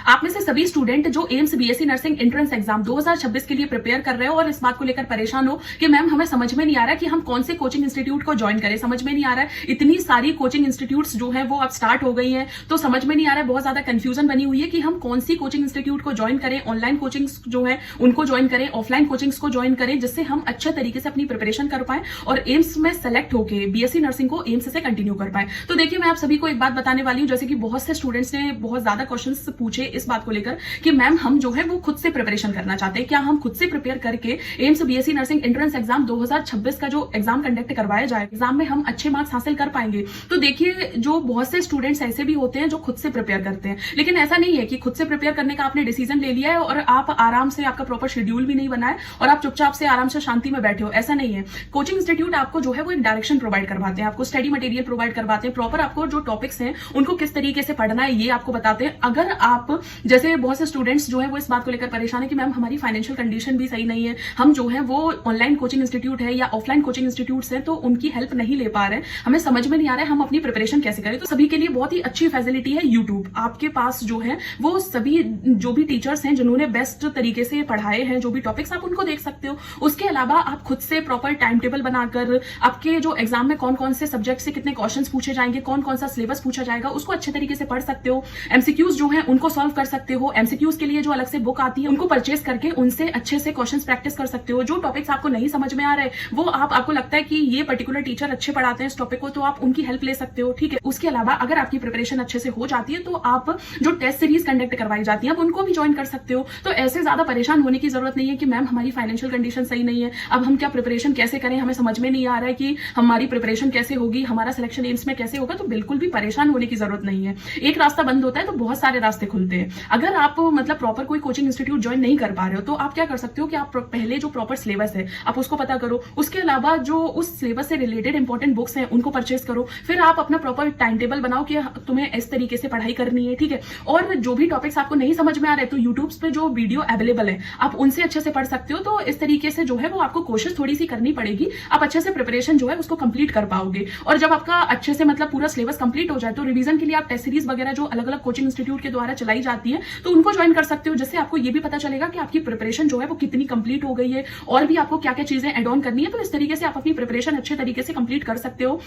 आप में से सभी स्टूडेंट जो AIIMS BSc nursing entrance exam 2026 के लिए प्रिपेयर कर रहे हो और इस बात को लेकर परेशान हो कि मैम हमें समझ में नहीं आ रहा है कि हम कौन से कोचिंग इंस्टीट्यूट को ज्वाइन करें, समझ में नहीं आ रहा है, इतनी सारी कोचिंग इंस्टीट्यूट्स जो है वो अब स्टार्ट हो गई हैं, तो समझ में नहीं आ रहा है, बहुत ज्यादा कंफ्यूजन बनी हुई है कि हम कौन सी कोचिंग इंस्टीट्यूट को ज्वाइन करें, ऑनलाइन कोचिंग्स जो है उनको ज्वाइन करें, ऑफलाइन कोचिंग्स को ज्वाइन करें, जिससे हम अच्छे तरीके से अपनी प्रिपरेशन कर पाए और एम्स में सेलेक्ट होकर बीएससी नर्सिंग को एम्स से कंटिन्यू कर पाए। तो देखिए मैं आप सभी को एक बात बताने वाली हूँ, जैसे कि बहुत से स्टूडेंट्स ने बहुत ज्यादा क्वेश्चंस पूछे इस बात को लेकर कि मैम हम जो है वो खुद से प्रिपरेशन करना चाहते हैं, क्या हम खुद से प्रिपेयर करके AIIMS BSc nursing entrance exam 2026 का जो एग्जाम कंडक्ट करवाया जाए, एग्जाम में हम अच्छे मार्क्स हासिल कर पाएंगे। तो देखिए जो बहुत से स्टूडेंट्स ऐसे भी होते हैं जो खुद से प्रिपेयर करते हैं, लेकिन ऐसा नहीं है कि खुद से प्रिपेयर करने का आपने डिसीजन ले लिया है और आप आराम से, आपका प्रॉपर शेड्यूल भी नहीं बना है और आप चुपचाप से आराम से शांति में बैठे हो, ऐसा नहीं है। कोचिंग इंस्टीट्यूट आपको जो है वो एक डायरेक्शन प्रोवाइड करवाते हैं, आपको स्टडी मटेरियल प्रोवाइड करवाते हैं, प्रॉपर आपको जो टॉपिक्स हैं उनको किस तरीके से पढ़ना है ये आपको बताते हैं। अगर आप जैसे बहुत से स्टूडेंट्स जो है वो इस बात को लेकर परेशान है कि मैम हमारी फाइनेंशियल कंडीशन भी सही नहीं है, हम जो है वो ऑनलाइन कोचिंग इंस्टीट्यूट है या ऑफलाइन कोचिंग इंस्टीट्यूट्स हैं तो उनकी हेल्प नहीं ले पा रहे हैं, हमें समझ में नहीं आ रहा है हम अपनी प्रिपरेशन कैसे करें, तो सभी के लिए बहुत ही अच्छी फैसिलिटी है यूट्यूब। आपके पास जो है वो सभी जो भी टीचर्स हैं जिन्होंने बेस्ट तरीके से पढ़ाए हैं, जो भी टॉपिक्स आप उनको देख सकते हो। उसके अलावा आप खुद से प्रॉपर टाइम टेबल बनाकर आपके जो एग्जाम में कौन कौन से सब्जेक्ट से कितने क्वेश्चंस पूछे जाएंगे, कौन कौन सा सिलेबस पूछा जाएगा, उसको अच्छे तरीके से पढ़ सकते हो। एमसीक्यूज जो है उनको सॉल्व कर सकते हो, एमसीक्यूज के लिए जो अलग से बुक आती है उनको परचेज करके उनसे अच्छे से क्वेश्चंस प्रैक्टिस कर सकते हो। जो टॉपिक्स आपको नहीं समझ में आ रहे वो आपको लगता है कि ये पर्टिकुलर टीचर अच्छे पढ़ाते हैं इस टॉपिक को, तो आप उनकी हेल्प ले सकते हो, ठीक है। उसके अलावा अगर आपकी प्रिपरेशन अच्छे से हो जाती है तो आप जो टेस्ट सीरीज कंडक्ट करवाई जाती है उनको भी ज्वाइन कर सकते हो। तो ऐसे ज्यादा परेशान होने की जरूरत नहीं है कि मैम हमारी फाइनेंशियल कंडीशन सही नहीं है, अब हम क्या प्रिपरेशन कैसे करें, हमें समझ में नहीं आ रहा है कि हमारी प्रिपरेशन कैसे होगी, हमारा सिलेक्शन एम्स में कैसे होगा। तो बिल्कुल भी परेशान होने की जरूरत नहीं है। एक रास्ता बंद होता है तो बहुत सारे रास्ते खुलते हैं। अगर आप मतलब प्रॉपर कोई कोचिंग इंस्टीट्यूट ज्वाइन नहीं कर पा रहे हो तो आप क्या कर सकते हो कि आप पहले जो प्रॉपर सिलेबस है आप उसको पता करो, उसके अलावा जो उस सिलेबस से रिलेटेड इंपॉर्टेंट बुक्स हैं उनको परचेज करो, फिर आप अपना प्रॉपर टाइम टेबल बनाओ कि तुम्हें इस तरीके से पढ़ाई करनी है, ठीक है। और जो भी टॉपिक्स आपको नहीं समझ में आ रहे तो यूट्यूब पे जो वीडियो अवेलेबल है आप उनसे अच्छे से पढ़ सकते हो। तो इस तरीके से जो है वो आपको कोशिश थोड़ी सी करनी पड़ेगी, आप अच्छे से प्रिपरेशन जो है उसको कंप्लीट कर पाओगे। और जब आपका अच्छे से मतलब पूरा सिलेबस कंप्लीट हो जाए तो रिवीजन के लिए आप टेस्ट सीरीज वगैरह जो अलग अलग कोचिंग इंस्टीट्यूट के द्वारा चलाई जाती है तो उनको ज्वाइन कर सकते हो, जिससे आपको ये भी पता चलेगा कि आपकी प्रिपरेशन जो है वो कितनी कंप्लीट हो गई है और भी आपको क्या क्या चीजें एड ऑन करनी है। तो इस तरीके से आप अपनी प्रिपरेशन अच्छे तरीके से कंप्लीट कर सकते हो।